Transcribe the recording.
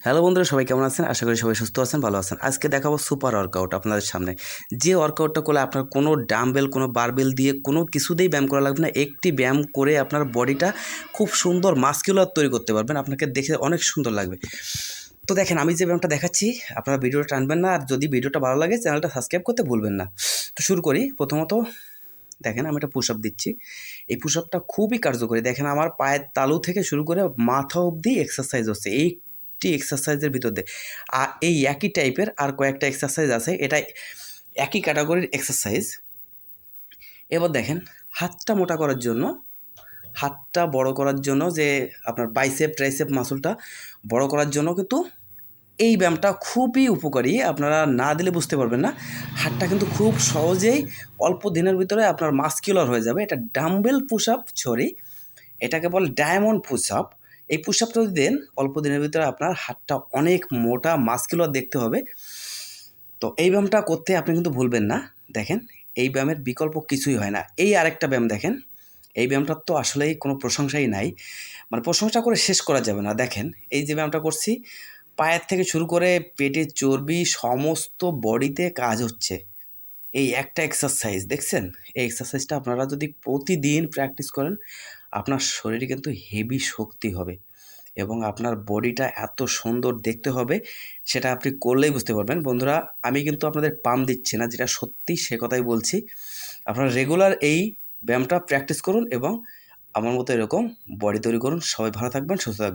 Hello বন্ধুরা, সবাই কেমন আছেন? আশা করি সবাই সুস্থ আছেন, ভালো আছেন। আজকে দেখাবো সুপার ওয়ার্কআউট আপনাদের সামনে। যে ওয়ার্কআউটটা করলে আপনার কোনো ডাম্বেল, কোনো বারবেল দিয়ে কোনো কিছুতেই ব্যায়াম করা লাগবে না। একটি ব্যায়াম করে আপনার বডিটা খুব সুন্দর মাসকুলার তৈরি করতে পারবেন। আপনাকে দেখে অনেক সুন্দর লাগবে। তো দেখেন, আমি যে ব্যায়ামটা দেখাচ্ছি, আপনারা ভিডিওটা টানবেন না। আর যদি ভিডিওটা ভালো লাগে, চ্যানেলটা সাবস্ক্রাইব করতে ভুলবেন না। তো শুরু করি। প্রথমত দেখেন, আমি একটা পুশ আপ দিচ্ছি। এই পুশ আপটা খুবই কার্যকরী। দেখেন, আমার পায়ের তালু থেকে শুরু করে মাথা অবধি এক্সারসাইজ হচ্ছে এইটি এক্সারসাইজের ভিতর দিয়ে। আর এই একই টাইপের আর কয়েকটা এক্সারসাইজ আছে, এটা একই ক্যাটাগরির এক্সারসাইজ। এবার দেখেন, হাতটা মোটা করার জন্য, হাতটা বড় করার জন্য, যে আপনার বাইসেপ ট্রাইসেপ মাসলটা বড় করার জন্য কিন্তু এই ব্যায়ামটা খুবই উপকারী। আপনারা না দিলে বুঝতে পারবেন না। হাতটা কিন্তু খুব সহজেই অল্প দিনের ভিতরে আপনার মাসকুলার হয়ে যাবে। এটা ডাম্বেল পুশ আপ, সরি, এটাকে বলে ডায়মন্ড পুশ আপ। এই পুশ আপটা যদি দেন, অল্প দিনের ভিতরে আপনার হাতটা অনেক মোটা মাসকুলার দেখতে হবে। তো এই ব্যায়ামটা করতে আপনি কিন্তু ভুলবেন না। দেখেন, এই ব্যায়ামের বিকল্প কিছুই হয় না। এই আরেকটা ব্যায়াম দেখেন, এই ব্যায়ামটার তো আসলেই কোনো প্রশংসাই নাই, মানে প্রশংসা করে শেষ করা যাবে না। দেখেন, এই যে ব্যায়ামটা করছি, পায়ের থেকে শুরু করে পেটের চর্বি সমস্ত বডিতে কাজ হচ্ছে। এই একটা এক্সারসাইজ দেখছেন, এই এক্সারসাইজটা আপনারা যদি প্রতিদিন প্র্যাকটিস করেন, আপনার শরীরে কিন্তু হেভি শক্তি হবে এবং আপনার বডিটা এত সুন্দর দেখতে হবে, সেটা আপনি করলেই বুঝতে পারবেন। বন্ধুরা, আমি কিন্তু আপনাদের পাম্প দিচ্ছি না, যেটা সত্যি সে কথাই বলছি। আপনারা রেগুলার এই ব্যায়ামটা প্র্যাকটিস করুন এবং আমার মতো এরকম বডি তৈরি করুন। সবাই ভালো থাকবেন, সুস্থ থাকবেন।